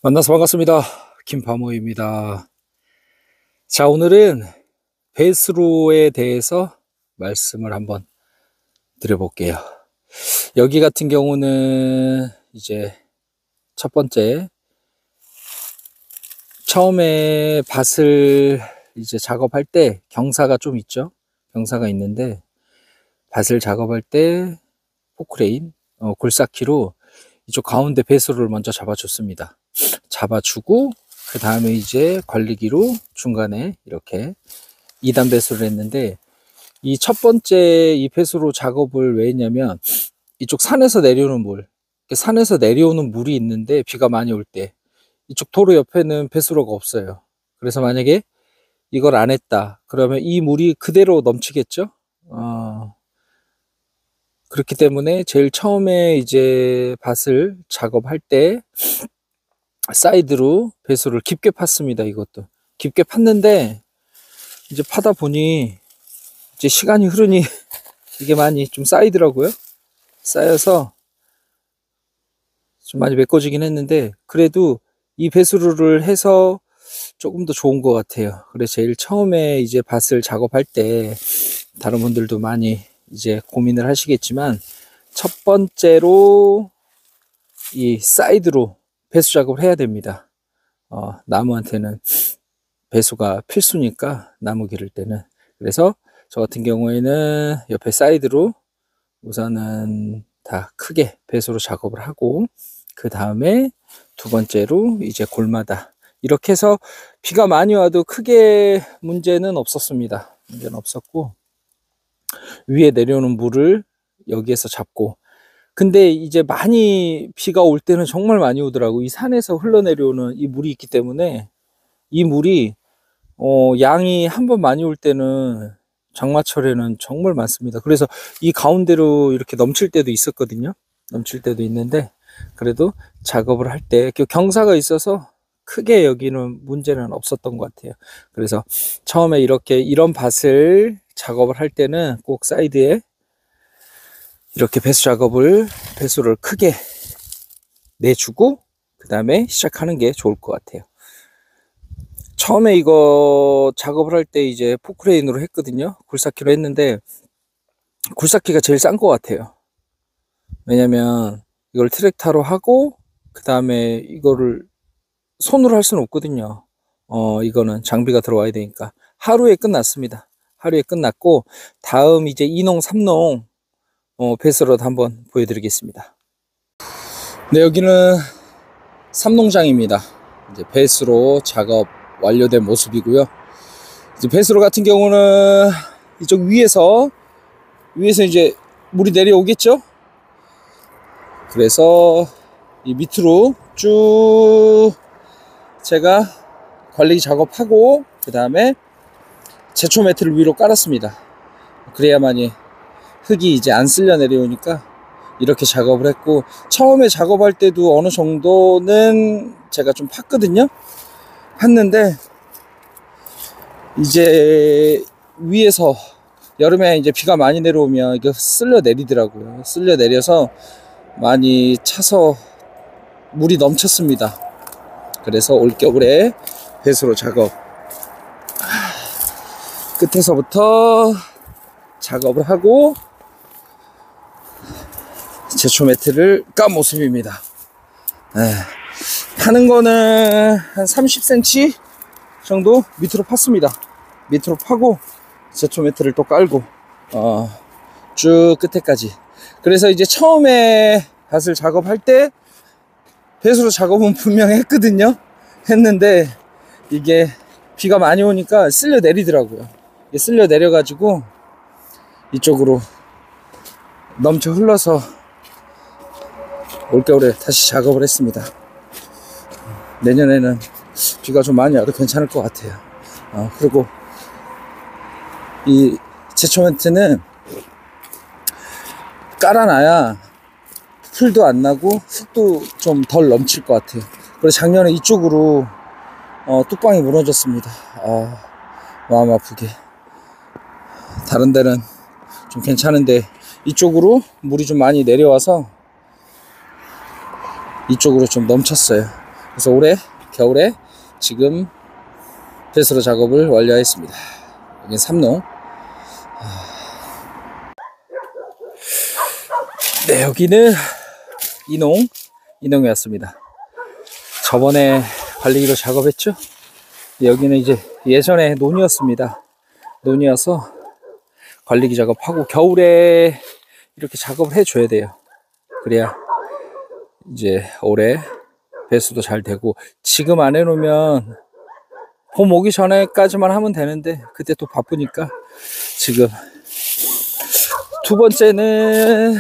만나서 반갑습니다. 김바모입니다. 자, 오늘은 배수로에 대해서 말씀을 한번 드려볼게요. 여기 같은 경우는 이제 첫 번째, 처음에 밭을 이제 작업할 때 경사가 좀 있죠. 경사가 있는데 밭을 작업할 때 포크레인, 골사키로 이쪽 가운데 배수로를 먼저 잡아줬습니다. 잡아주고 그 다음에 이제 관리기로 중간에 이렇게 2단 배수를 했는데, 이 첫 번째 이 배수로 작업을 왜 했냐면, 이쪽 산에서 내려오는 산에서 내려오는 물이 있는데 비가 많이 올 때 이쪽 도로 옆에는 배수로가 없어요. 그래서 만약에 이걸 안 했다 그러면 이 물이 그대로 넘치겠죠. 그렇기 때문에 제일 처음에 이제 밭을 작업할 때 사이드로 배수를 깊게 팠습니다. 이것도 깊게 팠는데 이제 파다 보니 이제 시간이 흐르니 이게 많이 좀 쌓이더라고요. 쌓여서 좀 많이 메꿔지긴 했는데, 그래도 이 배수로를 해서 조금 더 좋은 것 같아요. 그래서 제일 처음에 이제 밭을 작업할 때 다른 분들도 많이 이제 고민을 하시겠지만, 첫 번째로 이 사이드로 배수 작업을 해야 됩니다. 나무한테는 배수가 필수니까, 나무 기를 때는. 그래서 저 같은 경우에는 옆에 사이드로 우선은 다 크게 배수로 작업을 하고, 그 다음에 두 번째로 이제 골마다 이렇게 해서 비가 많이 와도 크게 문제는 없었습니다. 문제는 없었고, 위에 내려오는 물을 여기에서 잡고, 근데 이제 많이 비가 올 때는 정말 많이 오더라고. 이 산에서 흘러내려오는 이 물이 있기 때문에, 이 물이 양이 한번 많이 올 때는 장마철에는 정말 많습니다. 그래서 이 가운데로 이렇게 넘칠 때도 있었거든요. 넘칠 때도 있는데, 그래도 작업을 할 때 경사가 있어서 크게 여기는 문제는 없었던 것 같아요. 그래서 처음에 이런 밭을 작업을 할 때는 꼭 사이드에 이렇게 배수를 크게 내주고 그 다음에 시작하는 게 좋을 것 같아요. 처음에 이거 작업을 할 때 이제 포크레인으로 했거든요. 굴삭기로 했는데 굴삭기가 제일 싼 것 같아요. 왜냐면 이걸 트랙터로 하고 그 다음에 이거를 손으로 할 수는 없거든요. 이거는 장비가 들어와야 되니까. 하루에 끝났습니다. 하루에 끝났고, 다음 이제 2농 3농 배수로 한번 보여드리겠습니다. 네, 여기는 3농장입니다. 이제 배수로 작업 완료된 모습이고요. 이제 배수로 같은 경우는 이쪽 위에서 이제 물이 내려오겠죠. 그래서 이 밑으로 쭉 제가 관리기 작업하고 그 다음에 제초 매트를 위로 깔았습니다. 그래야만이 흙이 이제 안 쓸려 내려오니까 이렇게 작업을 했고, 처음에 작업할 때도 어느 정도는 제가 좀 팠거든요. 팠는데 이제 위에서 여름에 이제 비가 많이 내려오면 이게 쓸려 내리더라고요. 쓸려 내려서 많이 차서 물이 넘쳤습니다. 그래서 올겨울에 배수로 작업 끝에서부터 작업을 하고 제초 매트를 깐 모습입니다. 파는 거는 한 30cm 정도 밑으로 팠습니다. 밑으로 파고 제초 매트를 또 깔고 쭉 끝에까지. 그래서 이제 처음에 밭을 작업할 때 배수로 작업은 분명히 했는데 이게 비가 많이 오니까 쓸려 내리더라고요. 이게 쓸려 내려가지고 이쪽으로 넘쳐 흘러서 올겨울에 다시 작업을 했습니다. 내년에는 비가 좀 많이 와도 괜찮을 것 같아요. 그리고 이 제초 매트는 깔아놔야 풀도 안 나고 흙도 좀 덜 넘칠 것 같아요. 그래서 작년에 이쪽으로 뚝방이 무너졌습니다. 마음 아프게. 다른 데는 좀 괜찮은데 이쪽으로 물이 좀 많이 내려와서 이쪽으로 좀 넘쳤어요. 그래서 올해 겨울에 지금 배수로 작업을 완료했습니다. 여기 삼농. 네, 여기는 이농에 왔습니다. 저번에 관리기로 작업했죠. 여기는 이제 예전에 논이었습니다. 논이어서 관리기 작업하고 겨울에 이렇게 작업을 해줘야 돼요. 그래야 이제 올해 배수도 잘 되고, 지금 안 해놓으면 봄 오기 전에까지만 하면 되는데 그때 또 바쁘니까. 지금 두 번째는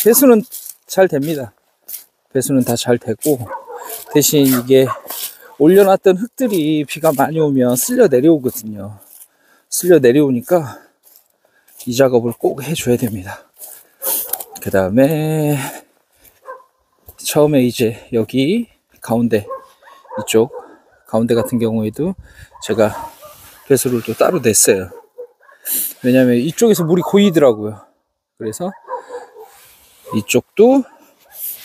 배수는 잘 됩니다. 배수는 다 잘 되고, 대신 이게 올려놨던 흙들이 비가 많이 오면 쓸려 내려오거든요. 쓸려 내려오니까 이 작업을 꼭 해줘야 됩니다. 그 다음에 처음에 이제 여기 가운데, 이쪽 가운데 같은 경우에도 제가 배수를 또 따로 냈어요. 왜냐면 이쪽에서 물이 고이더라고요. 그래서 이쪽도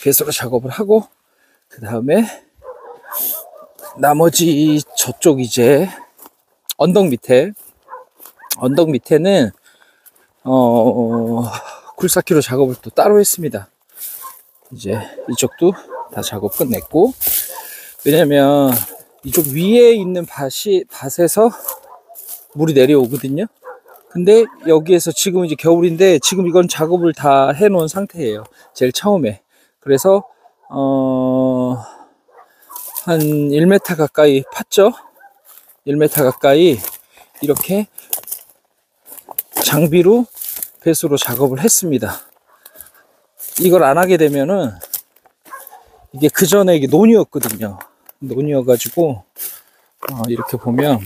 배수로 작업을 하고, 그 다음에 나머지 저쪽 이제 언덕 밑에는 굴삭기로 작업을 또 따로 했습니다. 이제 이쪽도 다 작업 끝냈고, 왜냐면 이쪽 위에 있는 밭에서 물이 내려오거든요. 근데 여기에서 지금 이제 겨울인데 지금 이건 작업을 다 해놓은 상태예요. 제일 처음에. 그래서 한 1m 가까이 팠죠. 1m 가까이 이렇게 장비로 배수로 작업을 했습니다. 이걸 안 하게 되면은, 이게 그 전에 이게 논이었거든요. 논이어가지고 이렇게 보면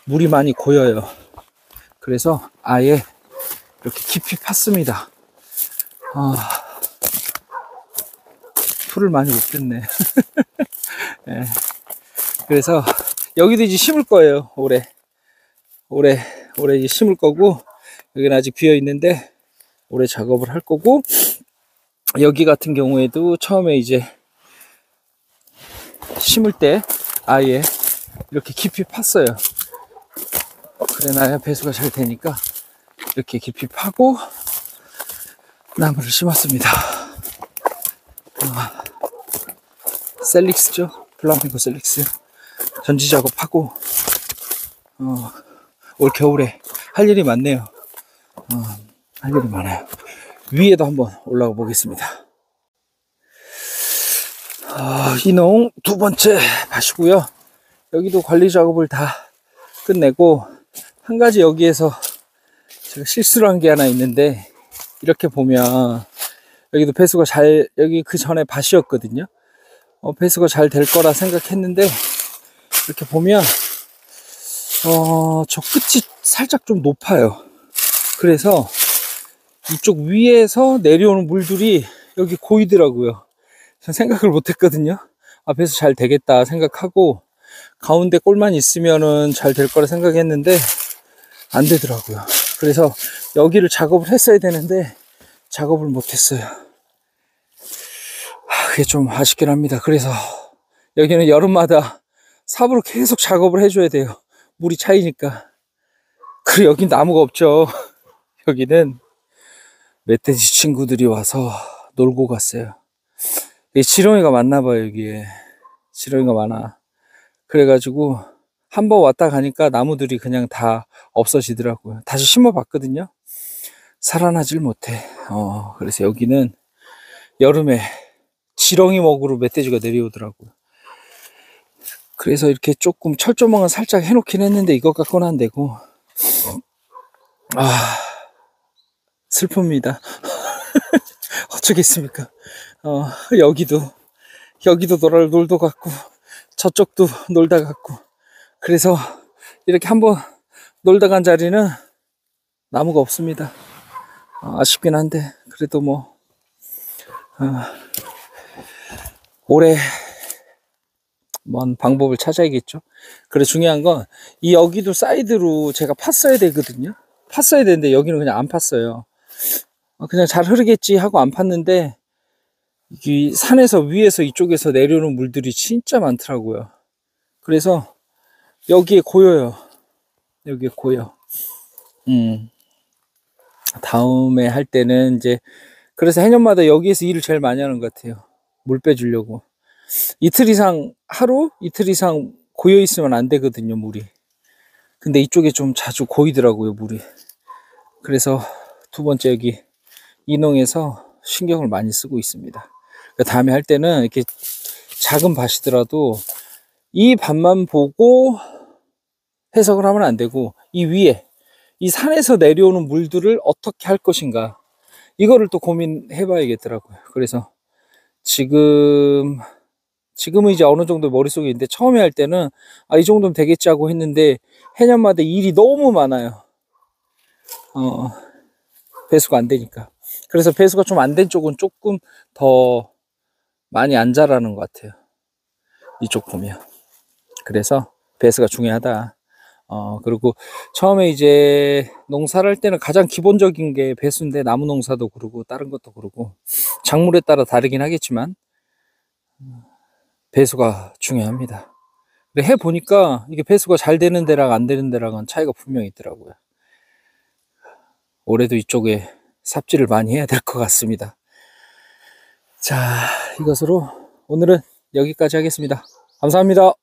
물이 많이 고여요. 그래서 아예 이렇게 깊이 팠습니다. 풀을 많이 못 뺐네. 네. 그래서 여기도 이제 심을 거예요. 올해 이제 심을 거고, 여기는 아직 비어 있는데 올해 작업을 할 거고, 여기 같은 경우에도 처음에 이제 심을 때 아예 이렇게 깊이 팠어요. 그래놔야 배수가 잘 되니까 이렇게 깊이 파고 나무를 심었습니다. 셀릭스죠. 플라밍고 셀릭스. 전지 작업하고, 올 겨울에 할 일이 많네요. 할 일이 많아요. 위에도 한번 올라가 보겠습니다. 이농 두 번째 밭이고요. 여기도 관리 작업을 다 끝내고, 한 가지 여기에서 제가 실수를 한 게 하나 있는데, 이렇게 보면 여기도 배수가 여기 그 전에 밭이었거든요. 배수가 잘 될 거라 생각했는데, 이렇게 보면 저 끝이 살짝 좀 높아요. 그래서 이쪽 위에서 내려오는 물들이 여기 고이더라고요. 전 생각을 못 했거든요. 배수 잘 되겠다 생각하고 가운데 꼴만 있으면은 잘 될 거라 생각했는데 안 되더라고요. 그래서 여기를 작업을 했어야 되는데 작업을 못 했어요. 그게 좀 아쉽긴 합니다. 그래서 여기는 여름마다 삽으로 계속 작업을 해줘야 돼요. 물이 차이니까. 그리고 여긴 나무가 없죠. 여기는 멧돼지 친구들이 와서 놀고 갔어요. 지렁이가 많나 봐요. 여기에 지렁이가 많아. 그래가지고 한번 왔다 가니까 나무들이 그냥 다 없어지더라고요. 다시 심어봤거든요. 살아나질 못해. 그래서 여기는 여름에 지렁이 먹으러 멧돼지가 내려오더라고요. 그래서 이렇게 조금 철조망을 살짝 해놓긴 했는데 이것 갖고는 안 되고, 슬픕니다. 어쩌겠습니까? 여기도 놀도 갔고, 저쪽도 놀다 갔고, 그래서 이렇게 한번 놀다 간 자리는 나무가 없습니다. 아쉽긴 한데, 그래도 뭐, 올해 뭔 방법을 찾아야겠죠. 그래, 중요한 건 이 여기도 사이드로 제가 팠어야 되거든요. 팠어야 되는데 여기는 그냥 안 팠어요. 그냥 잘 흐르겠지 하고 안 팠는데 이 산에서 위에서 이쪽에서 내려오는 물들이 진짜 많더라고요. 그래서 여기에 고여요. 여기에 고여. 다음에 할 때는 이제, 그래서 해년마다 여기에서 일을 제일 많이 하는 것 같아요. 물 빼주려고. 이틀 이상, 하루? 이틀 이상 고여 있으면 안 되거든요, 물이. 근데 이쪽에 좀 자주 고이더라고요, 물이. 그래서 두 번째 여기 이농에서 신경을 많이 쓰고 있습니다. 다음에 할 때는 이렇게 작은 밭이더라도 이 밭만 보고 해석을 하면 안 되고, 이 위에, 이 산에서 내려오는 물들을 어떻게 할 것인가, 이거를 또 고민해 봐야겠더라고요. 그래서 지금은 이제 어느 정도 머릿속에 있는데, 처음에 할 때는 이 정도면 되겠지 하고 했는데, 해년마다 일이 너무 많아요. 배수가 안 되니까. 그래서 배수가 좀 안 된 쪽은 조금 더 많이 안 자라는 것 같아요. 이쪽 보면. 그래서 배수가 중요하다. 그리고 처음에 이제 농사를 할 때는 가장 기본적인 게 배수인데, 나무 농사도 그러고 다른 것도 그러고 작물에 따라 다르긴 하겠지만 배수가 중요합니다. 해보니까 이게 배수가 잘 되는 데랑 안 되는 데랑은 차이가 분명히 있더라고요. 올해도 이쪽에 삽질을 많이 해야 될 것 같습니다. 자, 이것으로 오늘은 여기까지 하겠습니다. 감사합니다.